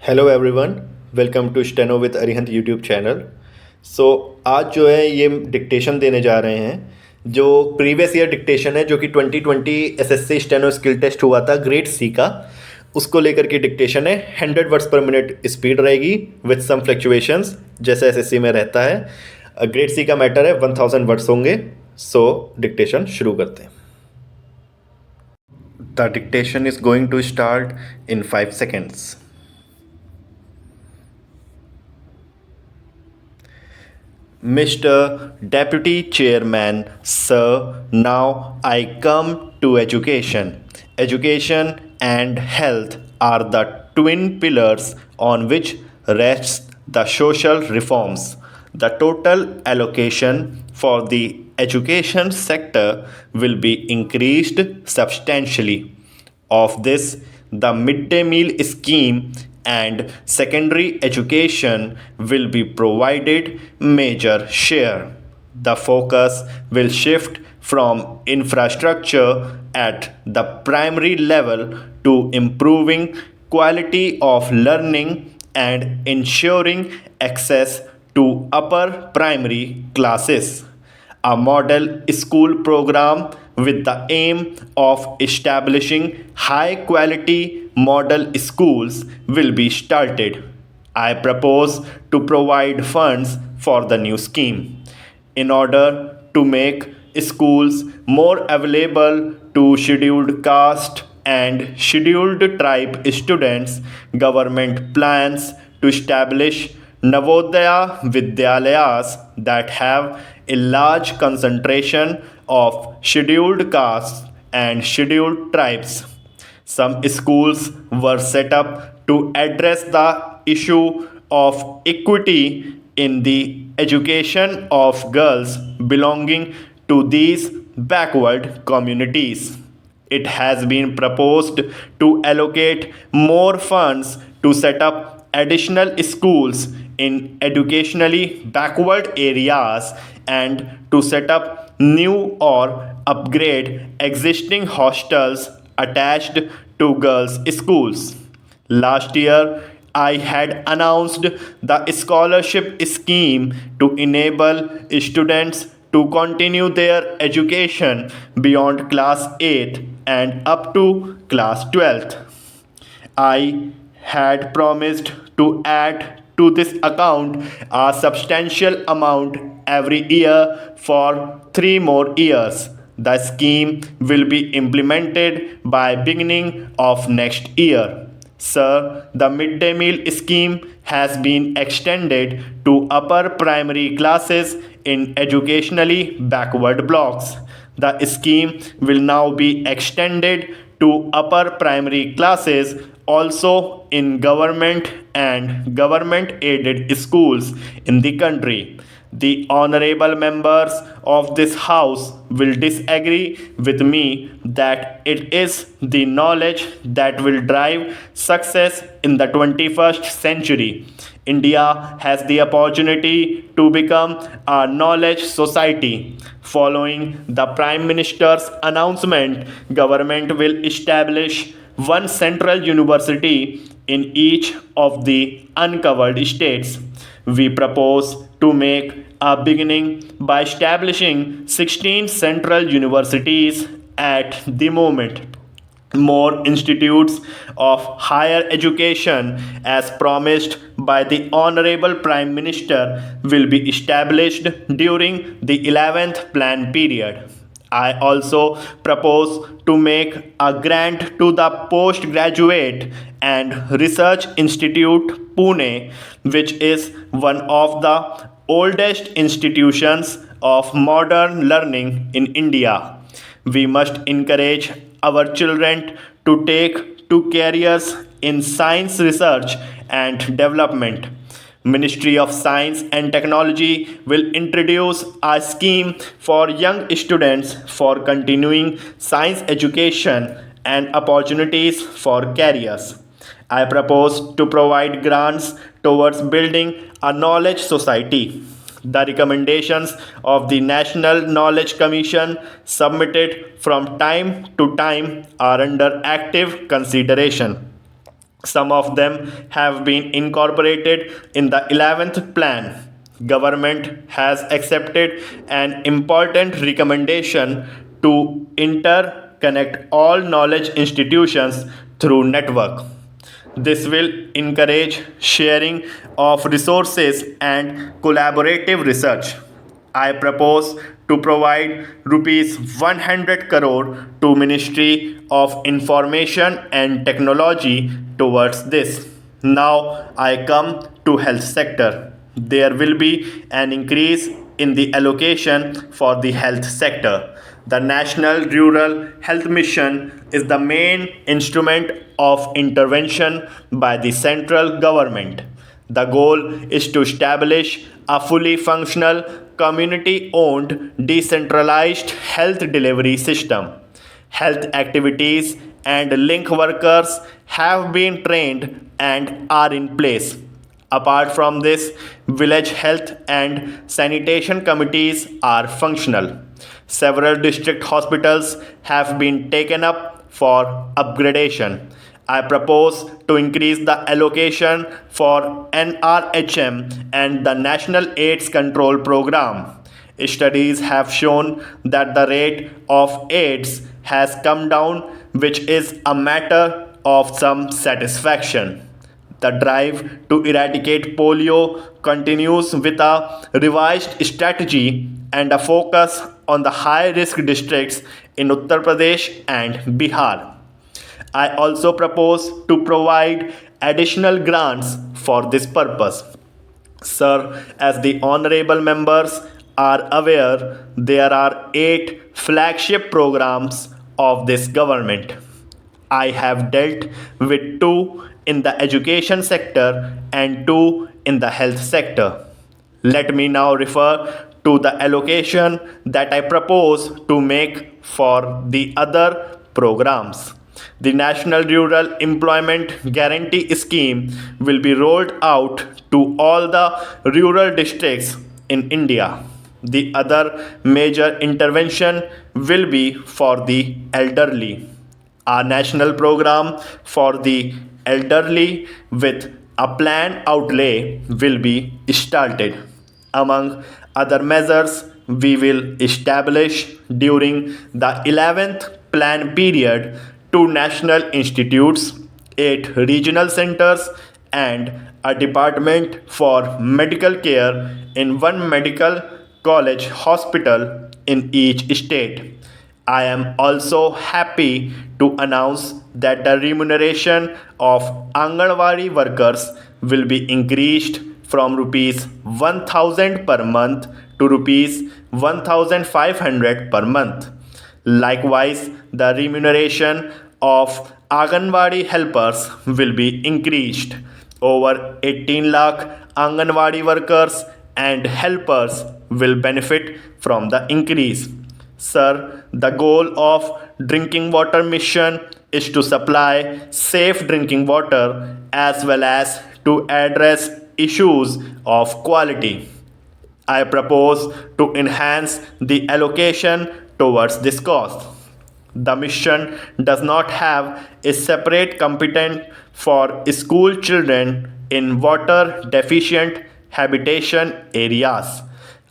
Hello everyone. Welcome to steno with Arihant YouTube channel. So आज जो है ये डिक्टेशन देने जा रहे हैं। जो प्रीवियस ईयर डिक्टेशन है जो कि 2020 एसएससी स्टेनो स्किल टेस्ट हुआ था ग्रेड सी का, उसको लेकर के डिक्टेशन है। 100 वर्ड्स पर मिनट स्पीड रहेगी विथ सम फ्लक्चुएशंस जैसे एसएससी में रहता है। ग्रेड सी का मैटर है, 1000 वर्ड्स होंगे। सो डिक्टेशन शुरू करते हैं। The dictation is going to start in 5 seconds. Mr. Deputy Chairman, sir, now I come to education. Education and health are the twin pillars on which rests the social reforms. The total allocation for the education sector will be increased substantially. Of this, the midday meal scheme and secondary education will be provided major share. The focus will shift from infrastructure at the primary level to improving quality of learning and ensuring access to upper primary classes. A model school program with the aim of establishing high quality model schools will be started. I propose to provide funds for the new scheme. In order to make schools more available to scheduled caste and scheduled tribe students, government plans to establish Navodaya Vidyalayas that have a large concentration of scheduled castes and scheduled tribes. Some schools were set up to address the issue of equity in the education of girls belonging to these backward communities. It has been proposed to allocate more funds to set up additional schools in educationally backward areas and to set up new or upgrade existing hostels attached to girls' schools. Last year, I had announced the scholarship scheme to enable students to continue their education beyond class 8th and up to class 12th. I had promised to add to this account a substantial amount every year for 3 more years. The scheme will be implemented by beginning of next year. Sir, the midday meal scheme has been extended to upper primary classes in educationally backward blocks. The scheme will now be extended to upper primary classes also in government and government aided schools in the country. The honorable members of this house will disagree with me that it is the knowledge that will drive success in the 21st century. India has the opportunity to become a knowledge society. Following the Prime Minister's announcement, government will establish one central university in each of the uncovered states. We propose to make a beginning by establishing 16 central universities at the moment. More institutes of higher education, as promised by the Honorable Prime Minister, will be established during the 11th plan period. I also propose to make a grant to the Postgraduate and Research Institute Pune, which is one of the oldest institutions of modern learning in India. We must encourage our children to take to careers in science research and development. Ministry of Science and Technology will introduce a scheme for young students for continuing science education and opportunities for careers. I propose to provide grants towards building a knowledge society. The recommendations of the National Knowledge Commission submitted from time to time are under active consideration. Some of them have been incorporated in the 11th plan. Government has accepted an important recommendation to interconnect all knowledge institutions through network. This will encourage sharing of resources and collaborative research. I propose to provide rupees 100 crore to Ministry of Information and Technology towards this. Now I come to health sector. There will be an increase in the allocation for the health sector. The National Rural Health Mission is the main instrument of intervention by the central government. The goal is to establish a fully functional, community owned, decentralized health delivery system. Health activities and link workers have been trained and are in place. Apart from this, village health and sanitation committees are functional. Several district hospitals have been taken up for upgradation. I propose to increase the allocation for NRHM and the National AIDS Control Program. Studies have shown that the rate of AIDS has come down, which is a matter of some satisfaction. The drive to eradicate polio continues with a revised strategy and a focus on the high risk districts in Uttar Pradesh and Bihar. I also propose to provide additional grants for this purpose. Sir, as the honorable members are aware, there are 8 flagship programs of this government. I have dealt with 2 in the education sector and 2 in the health sector. Let me now refer to the allocation that I propose to make for the other programs. The National Rural Employment Guarantee Scheme will be rolled out to all the rural districts in India. The other major intervention will be for the elderly. Our national program for the elderly with a planned outlay will be started. Among other measures, we will establish during the 11th plan period 2 national institutes, 8 regional centers, and a department for medical care in one medical college hospital in each state. I am also happy to announce that the remuneration of Anganwadi workers will be increased from rupees 1000 per month to rupees 1500 per month. Likewise, the remuneration of Anganwadi helpers will be increased. Over 18 lakh Anganwadi workers and helpers will benefit from the increase. Sir, the goal of drinking water mission is to supply safe drinking water as well as to address issues of quality. I propose to enhance the allocation towards this cause. The mission does not have a separate component for school children in water deficient habitation areas.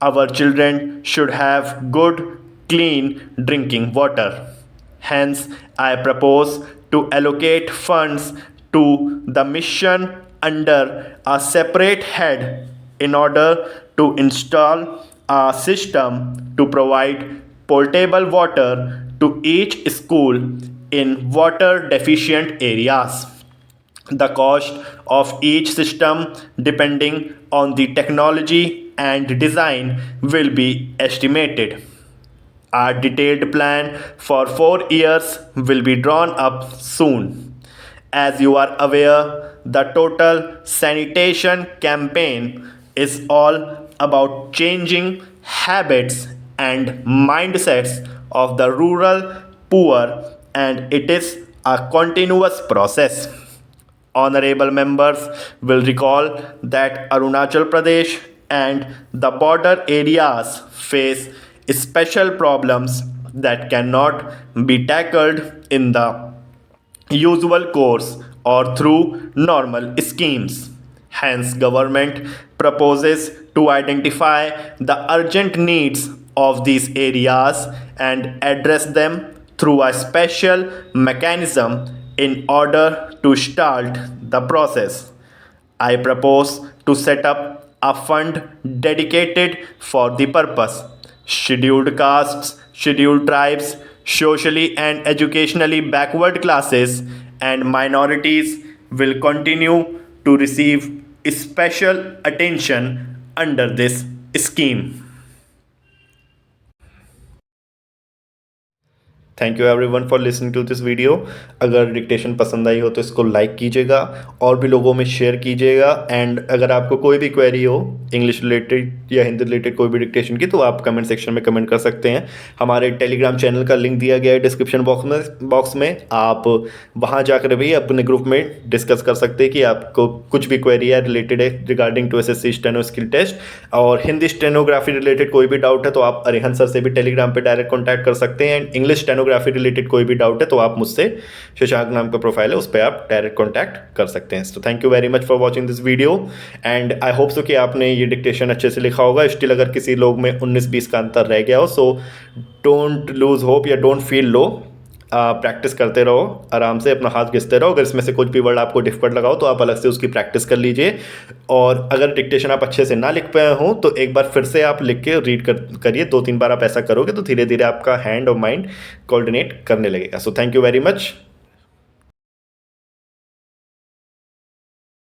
Our children should have good, clean drinking water. Hence, I propose to allocate funds to the mission under a separate head in order to install a system to provide potable water to each school in water deficient areas. The cost of each system, depending on the technology and design, will be estimated. A detailed plan for 4 years will be drawn up soon. As you are aware, the total sanitation campaign is all about changing habits and mindsets of the rural poor, and it is a continuous process. Honorable members will recall that Arunachal Pradesh and the border areas face special problems that cannot be tackled in the usual course or through normal schemes. Hence, government proposes to identify the urgent needs of these areas and address them through a special mechanism in order to start the process. I propose to set up a fund dedicated for the purpose. Scheduled castes, scheduled tribes, socially and educationally backward classes, and minorities will continue to receive special attention under this scheme. Thank you everyone for listening to this video. अगर dictation पसंद आई हो तो इसको like कीजिएगा और भी लोगों में शेयर कीजिएगा। एंड अगर आपको कोई भी क्वेरी हो इंग्लिश रिलेटेड या हिंदी रिलेटेड कोई भी डिक्टेशन की तो आप कमेंट सेक्शन में कमेंट कर सकते हैं। हमारे टेलीग्राम चैनल का लिंक दिया गया है डिस्क्रिप्शन बॉक्स में आप वहाँ जाकर भी अपने ग्रुप में डिस्कस कर सकते हैं कि आपको कुछ भी क्वेरी है रिलेटेड है regarding to SSC steno skill test और हिंदी स्टेनोग्राफी रिलेटेड कोई भी डाउट है तो आप अरिहंत सर से भी टेलीग्राम पे डायरेक्ट कॉन्टैक्ट कर सकते हैं। एंड इंग्लिश स्टेनोग्राफी रिलेटेड कोई भी डाउट है तो आप मुझसे शशांक नाम का प्रोफाइल है उस पर आप डायरेक्ट कॉन्टैक्ट कर सकते हैं। तो thank you very much for watching this video and I hope so कि आपने ये डिक्टेशन अच्छे से लिखा होगा। स्टिल अगर किसी लोग में 19-20 का अंतर रह गया हो सो डोंट लूज होप या डोंट फील लो। प्रैक्टिस करते रहो, आराम से अपना हाथ घिसते रहो। अगर इसमें से कुछ भी वर्ड आपको डिफिकल्ट लगाओ तो आप अलग से उसकी प्रैक्टिस कर लीजिए। और अगर डिक्टेशन आप अच्छे से ना लिख पाए हों तो एक बार फिर से आप लिख के रीड करिए। 2-3 बार आप ऐसा करोगे तो धीरे धीरे आपका हैंड और माइंड कोऑर्डिनेट करने लगेगा। So thank you very much.